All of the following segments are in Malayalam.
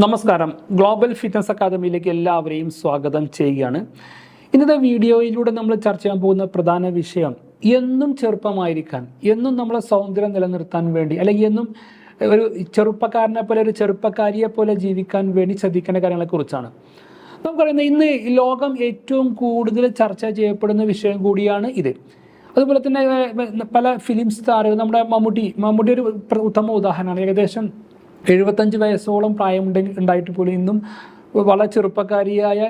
നമസ്കാരം. ഗ്ലോബൽ ഫിറ്റ്നസ് അക്കാദമിയിലേക്ക് എല്ലാവരെയും സ്വാഗതം ചെയ്യുകയാണ്. ഇന്നത്തെ വീഡിയോയിലൂടെ നമ്മൾ ചർച്ച ചെയ്യാൻ പോകുന്ന പ്രധാന വിഷയം എന്നും ചെറുപ്പമായിരിക്കാൻ, എന്നും നമ്മളെ സൗന്ദര്യം നിലനിർത്താൻ വേണ്ടി, അല്ലെങ്കിൽ എന്നും ഒരു ചെറുപ്പക്കാരനെ പോലെ ഒരു ചെറുപ്പക്കാരിയെ പോലെ ജീവിക്കാൻ വേണ്ടി ശ്രദ്ധിക്കേണ്ട കാര്യങ്ങളെക്കുറിച്ചാണ്. നമുക്കറിയുന്നത് ഇന്ന് ലോകം ഏറ്റവും കൂടുതൽ ചർച്ച ചെയ്യപ്പെടുന്ന വിഷയം കൂടിയാണ് ഇത്. അതുപോലെ തന്നെ പല ഫിലിം സ്റ്റാറുകൾ, നമ്മുടെ മമ്മൂട്ടി ഒരു ഉത്തമ ഉദാഹരണമാണ്. ഏകദേശം 75 വയസ്സോളം ഉണ്ടായിട്ട് പോലും ഇന്നും വളരെ ചെറുപ്പക്കാരിയായ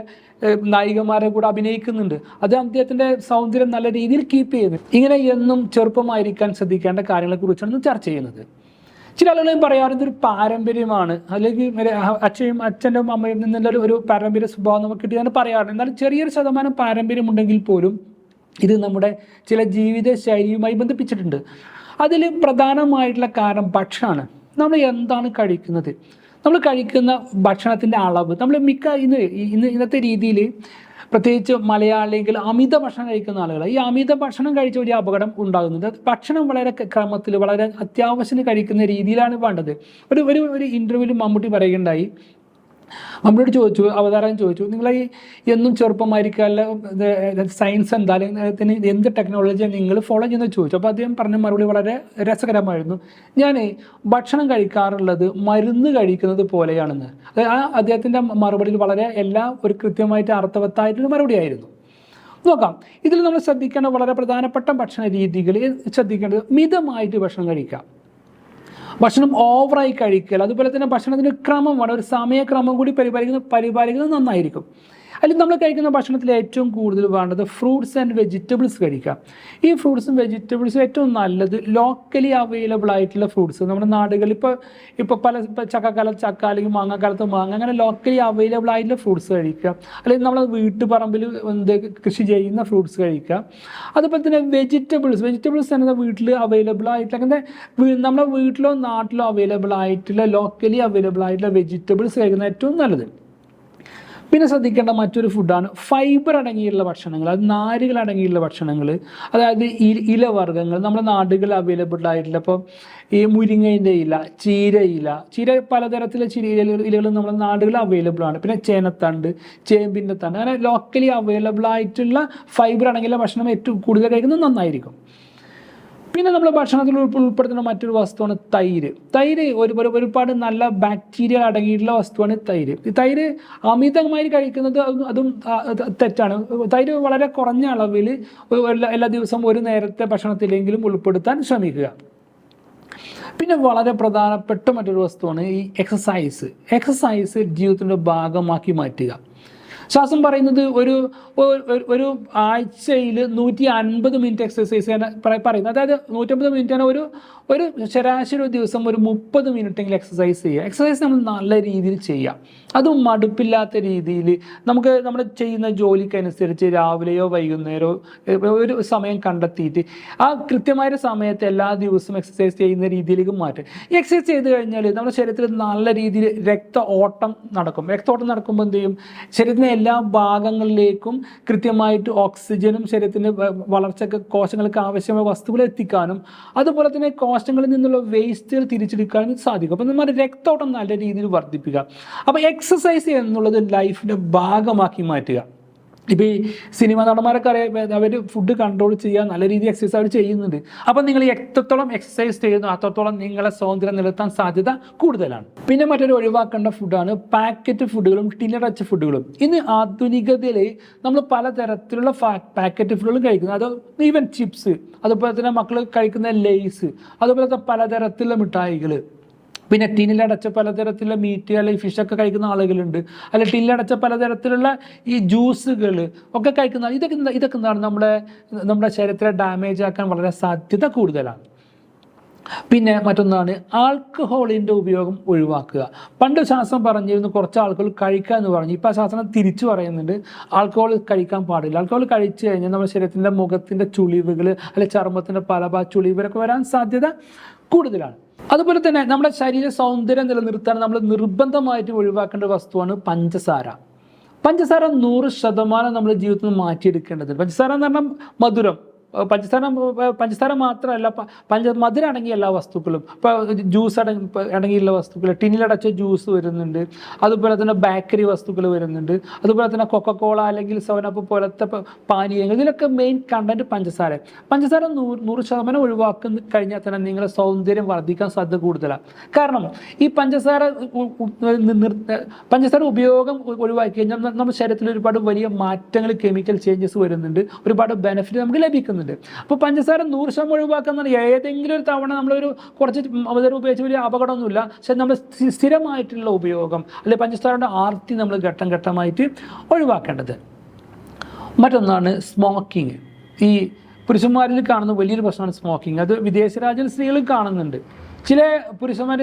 നായികമാരെ കൂടെ അഭിനയിക്കുന്നുണ്ട്. അത് അദ്ദേഹത്തിൻ്റെ സൗന്ദര്യം നല്ല രീതിയിൽ കീപ്പ് ചെയ്യുന്നു. ഇങ്ങനെ എന്നും ചെറുപ്പമായിരിക്കാൻ ശ്രദ്ധിക്കേണ്ട കാര്യങ്ങളെക്കുറിച്ചാണ് ചർച്ച ചെയ്യുന്നത്. ചില ആളുകളെയും പറയാറുണ്ട് ഒരു പാരമ്പര്യമാണ്, അല്ലെങ്കിൽ അച്ഛൻ്റെ അമ്മയിൽ നിന്നുള്ള ഒരു പാരമ്പര്യ സ്വഭാവം നമുക്ക് കിട്ടിയതാണ് പറയാറുണ്ട്. എന്നാൽ ചെറിയൊരു ശതമാനം പാരമ്പര്യമുണ്ടെങ്കിൽ പോലും ഇത് നമ്മുടെ ചില ജീവിത ശൈലിയുമായി ബന്ധിപ്പിച്ചിട്ടുണ്ട്. അതിൽ പ്രധാനമായിട്ടുള്ള കാരണം ഭക്ഷണമാണ്. നമ്മൾ എന്താണ് കഴിക്കുന്നത്, നമ്മൾ കഴിക്കുന്ന ഭക്ഷണത്തിൻ്റെ അളവ്. നമ്മൾ ഇന്നത്തെ രീതിയിൽ പ്രത്യേകിച്ച് മലയാളികൾ അമിത ഭക്ഷണം കഴിക്കുന്ന ആളുകൾ, ഈ അമിത ഭക്ഷണം കഴിച്ച ഒരു അപകടം ഉണ്ടാകുന്നുണ്ട്. ഭക്ഷണം വളരെ ക്രമത്തിൽ, വളരെ അത്യാവശ്യം കഴിക്കുന്ന രീതിയിലാണ് വേണ്ടത്. ഒരു ഇൻ്റർവ്യൂവിൽ മമ്മൂട്ടി പറയുകയുണ്ടായി. നമ്മളോട് അവതാരകൻ ചോദിച്ചു, നിങ്ങൾ ഈ എന്നും ചെറുപ്പമായിരിക്കാനുള്ള സയൻസ് എന്താ, എന്ത് ടെക്നോളജിയാണ് നിങ്ങൾ ഫോളോ ചെയ്യുന്നത് ചോദിച്ചു. അപ്പോൾ അദ്ദേഹം പറഞ്ഞ മറുപടി വളരെ രസകരമായിരുന്നു. ഞാൻ ഭക്ഷണം കഴിക്കാറുള്ളത് മരുന്ന് കഴിക്കുന്നത് പോലെയാണെന്ന്. അദ്ദേഹത്തിൻ്റെ മറുപടിയിൽ ഒരു കൃത്യമായിട്ട് അർത്ഥവത്തായിട്ടൊരു മറുപടിയായിരുന്നു. നോക്കാം, ഇതിൽ നമ്മൾ ശ്രദ്ധിക്കേണ്ട വളരെ പ്രധാനപ്പെട്ട ഭക്ഷണ രീതികൾ ശ്രദ്ധിക്കേണ്ടത് മിതമായിട്ട് ഭക്ഷണം കഴിക്കാം. ഭക്ഷണം ഓവറായി കഴിക്കൽ, അതുപോലെ തന്നെ ഭക്ഷണത്തിന് ക്രമം വേണം. ഒരു സമയക്രമം കൂടി പരിപാലിക്കുന്നത് നന്നായിരിക്കും. അതിൽ നമ്മൾ കഴിക്കുന്ന ഭക്ഷണത്തിൽ ഏറ്റവും കൂടുതൽ വേണ്ടത് ഫ്രൂട്ട്സ് ആൻഡ് വെജിറ്റബിൾസ് കഴിക്കാം. ഈ ഫ്രൂട്ട്സും വെജിറ്റബിൾസും ഏറ്റവും നല്ലത് ലോക്കലി അവൈലബിൾ ആയിട്ടുള്ള ഫ്രൂട്ട്സ്. നമ്മുടെ നാടുകളിൽ ഇപ്പോൾ പല ചക്കക്കാലത്ത് ചക്ക, അല്ലെങ്കിൽ മാങ്ങാക്കാലത്ത് മാങ്ങ, അങ്ങനെ ലോക്കലി അവൈലബിൾ ആയിട്ടുള്ള ഫ്രൂട്ട്സ് കഴിക്കുക. അല്ലെങ്കിൽ നമ്മൾ വീട്ടുപറമ്പിൽ കൃഷി ചെയ്യുന്ന ഫ്രൂട്ട്സ് കഴിക്കുക. അതുപോലെ തന്നെ വെജിറ്റബിൾസ് തന്നെ വീട്ടിൽ അവൈലബിൾ ആയിട്ടുള്ള, അങ്ങനെ നമ്മുടെ വീട്ടിലോ നാട്ടിലോ അവൈലബിൾ ആയിട്ടുള്ള ലോക്കലി അവൈലബിൾ ആയിട്ടുള്ള വെജിറ്റബിൾസ് കഴിക്കുന്നത് ഏറ്റവും നല്ലത്. പിന്നെ ശ്രദ്ധിക്കേണ്ട മറ്റൊരു ഫുഡാണ് ഫൈബർ അടങ്ങിയുള്ള ഭക്ഷണങ്ങൾ, അത് നാരുകൾ അടങ്ങിയുള്ള ഭക്ഷണങ്ങൾ. അതായത് ഇലവർഗ്ഗങ്ങൾ, നമ്മുടെ നാടുകളിൽ അവൈലബിൾ ആയിട്ടുള്ള, ഇപ്പോൾ ഈ മുരിങ്ങയിൻ്റെ ഇല, ചീര പലതരത്തിലുള്ള ഇലകൾ നമ്മുടെ നാടുകളിൽ അവൈലബിൾ ആണ്. പിന്നെ ചേനത്തണ്ട്, ചേമ്പിൻ്റെ തണ്ട്, അങ്ങനെ ലോക്കലി അവൈലബിൾ ആയിട്ടുള്ള ഫൈബർ അടങ്ങിയുള്ള ഭക്ഷണം ഏറ്റവും കൂടുതൽ കഴിക്കുന്നത് നന്നായിരിക്കും. പിന്നെ നമ്മൾ ഭക്ഷണത്തിൽ ഉൾപ്പെടുത്തുന്ന മറ്റൊരു വസ്തുവാണ് തൈര്. ഒരുപാട് നല്ല ബാക്ടീരിയ അടങ്ങിയിട്ടുള്ള വസ്തുവാണ് തൈര്. തൈര് അമിതമായി കഴിക്കുന്നത് അതും തെറ്റാണ്. തൈര് വളരെ കുറഞ്ഞ അളവിൽ എല്ലാ ദിവസവും ഒരു നേരത്തെ ഭക്ഷണത്തിലെങ്കിലും ഉൾപ്പെടുത്താൻ ശ്രമിക്കുക. പിന്നെ വളരെ പ്രധാനപ്പെട്ട മറ്റൊരു വസ്തുവാണ് ഈ എക്സസൈസ് ജീവിതത്തിൻ്റെ ഭാഗമാക്കി മാറ്റുക. ശാസ്ത്രം പറയുന്നത് ഒരു ആഴ്ചയിൽ 150 മിനിറ്റ് എക്സസൈസ് ചെയ്യാൻ പറയുന്നത്. അതായത് 150 മിനിറ്റാണ് ഒരു ശരാശരി ഒരു ദിവസം ഒരു 30 മിനിറ്റെങ്കിലും എക്സസൈസ് ചെയ്യുക. എക്സസൈസ് നമ്മൾ നല്ല രീതിയിൽ ചെയ്യുക, അതും മടുപ്പില്ലാത്ത രീതിയിൽ. നമുക്ക് നമ്മുടെ ചെയ്യുന്ന ജോലിക്കനുസരിച്ച് രാവിലെയോ വൈകുന്നേരമോ ഒരു സമയം കണ്ടെത്തിയിട്ട് ആ കൃത്യമായ സമയത്ത് എല്ലാ ദിവസവും എക്സസൈസ് ചെയ്യുന്ന രീതിയിലേക്ക് മാറ്റും. ഈ എക്സസൈസ് ചെയ്ത് കഴിഞ്ഞാൽ നമ്മുടെ ശരീരത്തിൽ നല്ല രീതിയിൽ രക്തഓട്ടം നടക്കുമ്പോൾ എന്ത് ചെയ്യും, ശരീരത്തിൻ്റെ എല്ലാ ഭാഗങ്ങളിലേക്കും കൃത്യമായിട്ട് ഓക്സിജനും ശരീരത്തിൻ്റെ വളർച്ചയ്ക്ക് കോശങ്ങൾക്ക് ആവശ്യമായ വസ്തുക്കൾ എത്തിക്കാനും, അതുപോലെ തന്നെ കോശങ്ങളിൽ നിന്നുള്ള വേസ്റ്റുകൾ തിരിച്ചെടുക്കാനും സാധിക്കും. അപ്പം നമ്മുടെ രക്തോട്ടം നല്ല രീതിയിൽ വർദ്ധിപ്പിക്കുക. അപ്പോൾ എക്സസൈസ് എന്നുള്ളത് ലൈഫിൻ്റെ ഭാഗമാക്കി മാറ്റുക. ഇപ്പോൾ ഈ സിനിമ നടന്മാരൊക്കെ അറിയാം, അവർ ഫുഡ് കൺട്രോൾ ചെയ്യുക, നല്ല രീതിയിൽ എക്സസൈസ് അവർ ചെയ്യുന്നുണ്ട്. അപ്പം നിങ്ങൾ എത്രത്തോളം എക്സസൈസ് ചെയ്യുന്നു അത്രത്തോളം നിങ്ങളെ സൗന്ദര്യം നിലനിർത്താൻ സാധ്യത കൂടുതലാണ്. പിന്നെ മറ്റൊരു ഒഴിവാക്കേണ്ട ഫുഡാണ് പാക്കറ്റ് ഫുഡുകളും ടിന്നടച്ച ഫുഡുകളും. ഇന്ന് ആധുനികതയിൽ നമ്മൾ പലതരത്തിലുള്ള പാക്കറ്റ് ഫുഡുകളും കഴിക്കുന്നു. അത് ഈവൻ ചിപ്സ്, അതുപോലെ തന്നെ മക്കൾ കഴിക്കുന്ന ലേസ്, അതുപോലത്തെ പലതരത്തിലുള്ള മിഠായികൾ, പിന്നെ ടിന്നിലടച്ച പലതരത്തിലുള്ള മീറ്റ് അല്ലെങ്കിൽ ഫിഷൊക്കെ കഴിക്കുന്ന ആളുകളുണ്ട്. അല്ലെങ്കിൽ ടിന്നിലടച്ച പലതരത്തിലുള്ള ഈ ജ്യൂസുകൾ ഒക്കെ കഴിക്കുന്ന ഇതൊക്കെ എന്താണ് നമ്മുടെ ശരീരത്തെ ഡാമേജ് ആക്കാൻ വളരെ സാധ്യത കൂടുതലാണ്. പിന്നെ മറ്റൊന്നാണ് ആൽക്കഹോളിൻ്റെ ഉപയോഗം ഒഴിവാക്കുക. പണ്ട് ശാസ്ത്രം പറഞ്ഞിരുന്നു കുറച്ച് ആൾക്കഹോൾ കഴിക്കുക എന്ന് പറഞ്ഞു. ഇപ്പോൾ ആ ശാസ്ത്രം തിരിച്ചു പറയുന്നുണ്ട്, ആൽക്കഹോൾ കഴിക്കാൻ പാടില്ല. ആൽക്കഹോൾ കഴിച്ചു കഴിഞ്ഞാൽ നമ്മുടെ ശരീരത്തിൻ്റെ മുഖത്തിൻ്റെ ചുളിവുകൾ അല്ലെങ്കിൽ ചർമ്മത്തിൻ്റെ പല ചുളിവുകളൊക്കെ വരാൻ സാധ്യത കൂടുതലാണ്. അതുപോലെ തന്നെ നമ്മുടെ ശരീര സൗന്ദര്യം നിലനിർത്താൻ നമ്മൾ നിർബന്ധമായിട്ട് ഒഴിവാക്കേണ്ട വസ്തുവാണ് പഞ്ചസാര. 100% നമ്മുടെ ജീവിതത്തിൽ നിന്ന് മാറ്റിയെടുക്കേണ്ടത്. പഞ്ചസാര എന്ന് പറഞ്ഞാൽ മധുരം, പഞ്ചസാര മാത്രമല്ല, മധുരം അടങ്ങിയ എല്ലാ വസ്തുക്കളും, ഇപ്പോൾ ജ്യൂസ് അടങ്ങിയുള്ള വസ്തുക്കൾ, ടിന്നിലടച്ച ജ്യൂസ് വരുന്നുണ്ട്, അതുപോലെ തന്നെ ബേക്കറി വസ്തുക്കൾ വരുന്നുണ്ട്, അതുപോലെ തന്നെ കൊക്കക്കോള അല്ലെങ്കിൽ 7up പോലത്തെ പാനീയങ്ങൾ, ഇതിലൊക്കെ മെയിൻ കണ്ടന്റ് പഞ്ചസാര 100% ഒഴിവാക്കുന്ന കഴിഞ്ഞാൽ തന്നെ നിങ്ങളുടെ സൗന്ദര്യം വർദ്ധിക്കാൻ സാധ്യത കൂടുതലാണ്. കാരണം ഈ പഞ്ചസാര ഉപയോഗം ഒഴിവാക്കി കഴിഞ്ഞാൽ നമ്മുടെ ശരീരത്തിൽ ഒരുപാട് വലിയ മാറ്റങ്ങൾ, കെമിക്കൽ ചേഞ്ചസ് വരുന്നുണ്ട്, ഒരുപാട് ബെനിഫിറ്റ് നമുക്ക് ലഭിക്കുന്നുണ്ട്. അപ്പോൾ പഞ്ചസാര 100% ഒഴിവാക്കുന്നത് ഏതെങ്കിലും ഒരു തവണ നമ്മളൊരു കുറച്ച് മധുരം ഉപയോഗിച്ച് വലിയ അപകടമൊന്നുമില്ല. പക്ഷെ നമ്മൾ സ്ഥിരമായിട്ടുള്ള ഉപയോഗം അല്ലെങ്കിൽ പഞ്ചസാരയുടെ ആർത്തി നമ്മൾ ഘട്ടം ഘട്ടമായിട്ട് ഒഴിവാക്കേണ്ടത്. മറ്റൊന്നാണ് സ്മോക്കിങ്. ഈ പുരുഷന്മാരിൽ കാണുന്ന വലിയൊരു പ്രശ്നമാണ് സ്മോക്കിങ്. അത് വിദേശ രാജ്യങ്ങളിൽ സ്ത്രീകളും കാണുന്നുണ്ട്. ചില പുരുഷന്മാർ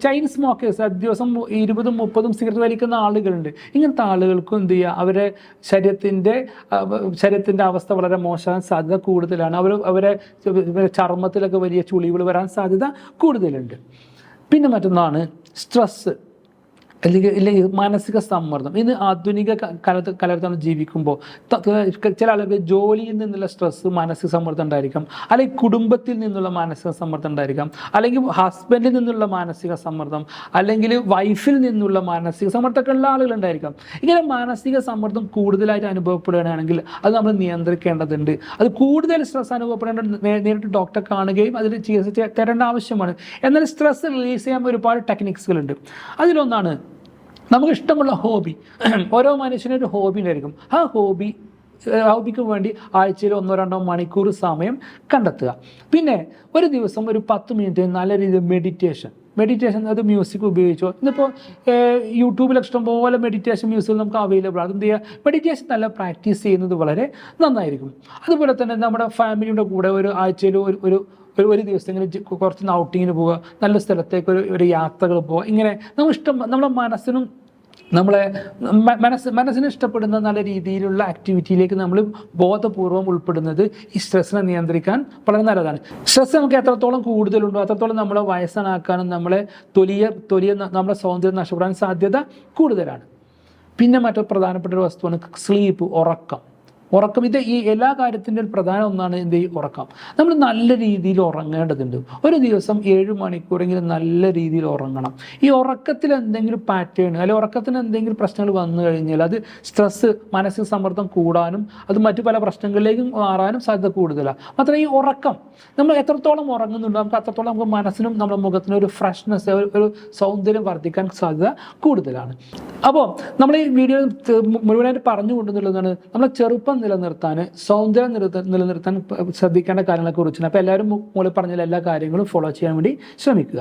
ചെയിൻ സ്മോക്കേഴ്സ്, ദിവസം 20-30 സിഗരറ്റ് വലിക്കുന്ന ആളുകളുണ്ട്. ഇങ്ങനത്തെ ആളുകൾക്കും എന്ത് ചെയ്യുക, അവരുടെ ശരീരത്തിൻ്റെ അവസ്ഥ വളരെ മോശമാകാൻ സാധ്യത കൂടുതലാണ്. അവരെ ചർമ്മത്തിലൊക്കെ വലിയ ചുളിവുകൾ വരാൻ സാധ്യത കൂടുതലുണ്ട്. പിന്നെ മറ്റൊന്നാണ് സ്ട്രെസ്സ് അല്ലെങ്കിൽ മാനസിക സമ്മർദ്ദം. ഇന്ന് ആധുനിക കാലത്താണ് ജീവിക്കുമ്പോൾ ചില ആളുകൾ ജോലിയിൽ നിന്നുള്ള സ്ട്രെസ്, മാനസിക സമ്മർദ്ദം ഉണ്ടായിരിക്കാം, അല്ലെങ്കിൽ കുടുംബത്തിൽ നിന്നുള്ള മാനസിക സമ്മർദ്ദം ഉണ്ടായിരിക്കാം, അല്ലെങ്കിൽ ഹസ്ബൻഡിൽ നിന്നുള്ള മാനസിക സമ്മർദ്ദം, അല്ലെങ്കിൽ വൈഫിൽ നിന്നുള്ള മാനസിക സമ്മർദ്ദമൊക്കെ ഉള്ള ആളുകളുണ്ടായിരിക്കാം. ഇങ്ങനെ മാനസിക സമ്മർദ്ദം കൂടുതലായിട്ട് അനുഭവപ്പെടുകയാണെങ്കിൽ അത് നമ്മൾ നിയന്ത്രിക്കേണ്ടതുണ്ട്. അത് കൂടുതൽ സ്ട്രെസ് അനുഭവപ്പെടേണ്ട നേരിട്ട് ഡോക്ടറെ കാണുകയും അതിന് ചികിത്സ തരേണ്ട ആവശ്യമാണ്. എന്നാൽ സ്ട്രെസ് റിലീസ് ചെയ്യാൻ ഒരുപാട് ടെക്നിക്സുകളുണ്ട്. അതിലൊന്നാണ് നമുക്ക് ഇഷ്ടമുള്ള ഹോബി. ഓരോ മനുഷ്യനൊരു ഹോബി ഉണ്ടായിരിക്കും. ആ ഹോബിക്ക് വേണ്ടി ആഴ്ചയിൽ 1-2 മണിക്കൂർ സമയം കണ്ടെത്തുക. പിന്നെ ഒരു ദിവസം ഒരു 10 മിനിറ്റ് നല്ല രീതിയിൽ മെഡിറ്റേഷൻ, അത് മ്യൂസിക് ഉപയോഗിച്ചോ. ഇന്നിപ്പോൾ യൂട്യൂബിൽ ഇഷ്ടംപോലെ മെഡിറ്റേഷൻ മ്യൂസിക് നമുക്ക് അവൈലബിൾ ആണ്. എന്ത് ചെയ്യുക, മെഡിറ്റേഷൻ നല്ല പ്രാക്ടീസ് ചെയ്യുന്നത് വളരെ നന്നായിരിക്കും. അതുപോലെ തന്നെ നമ്മുടെ ഫാമിലിയുടെ കൂടെ ഒരു ആഴ്ചയിൽ ഒരു ദിവസങ്ങളിൽ കുറച്ച് ഔട്ടിങ്ങിന് പോവുക, നല്ല സ്ഥലത്തേക്ക് ഒരു യാത്രകൾ പോവുക. ഇങ്ങനെ നമ്മുടെ മനസ്സിനും മനസ്സിന് ഇഷ്ടപ്പെടുന്ന നല്ല രീതിയിലുള്ള ആക്ടിവിറ്റിയിലേക്ക് നമ്മൾ ബോധപൂർവം ഉൾപ്പെടുന്നത് ഈ സ്ട്രെസ്സിനെ നിയന്ത്രിക്കാൻ വളരെ നല്ലതാണ്. സ്ട്രെസ് നമുക്ക് എത്രത്തോളം കൂടുതലുണ്ടോ അത്രത്തോളം നമ്മളെ വയസ്സനാക്കാനും നമ്മളെ തൊലിയ നമ്മുടെ സൗന്ദര്യം നഷ്ടപ്പെടാൻ സാധ്യത കൂടുതലാണ്. പിന്നെ മറ്റൊരു പ്രധാനപ്പെട്ട ഒരു വസ്തുവാണ് സ്ലീപ്പ്, ഉറക്കം. ഇത് ഈ എല്ലാ കാര്യത്തിൻ്റെ പ്രധാന ഒന്നാണ് ഈ ഉറക്കം. നമ്മൾ നല്ല രീതിയിൽ ഉറങ്ങേണ്ടതുണ്ട്. ഒരു ദിവസം 7 മണിക്കൂറെങ്കിലും നല്ല രീതിയിൽ ഉറങ്ങണം. ഈ ഉറക്കത്തിൽ എന്തെങ്കിലും പാറ്റേൺ അല്ലെങ്കിൽ ഉറക്കത്തിന് എന്തെങ്കിലും പ്രശ്നങ്ങൾ വന്നു കഴിഞ്ഞാൽ അത് സ്ട്രെസ്, മാനസിക സമ്മർദ്ദം കൂടാനും അത് മറ്റു പല പ്രശ്നങ്ങളിലേക്കും മാറാനും സാധ്യത കൂടുതലാണ്. മാത്രമല്ല ഈ ഉറക്കം നമ്മൾ എത്രത്തോളം ഉറങ്ങുന്നുണ്ടോ നമുക്ക് അത്രത്തോളം നമുക്ക് മനസ്സിനും നമ്മുടെ മുഖത്തിനും ഒരു ഫ്രഷ്നെസ്, ഒരു സൗന്ദര്യം വർദ്ധിക്കാൻ സാധ്യത കൂടുതലാണ്. അപ്പോൾ നമ്മൾ ഈ വീഡിയോ മുഴുവനായിട്ട് പറഞ്ഞു കൊണ്ടുവന്നുള്ളതാണ് നമ്മളെ ചെറുപ്പം നിലനിർത്താൻ, സൗന്ദര്യം നിലനിർത്താൻ ശ്രദ്ധിക്കേണ്ട കാര്യങ്ങളെക്കുറിച്ചാണ്. അപ്പോൾ എല്ലാവരും മുകളിൽ പറഞ്ഞ എല്ലാ കാര്യങ്ങളും ഫോളോ ചെയ്യാൻ വേണ്ടി ശ്രമിക്കുക.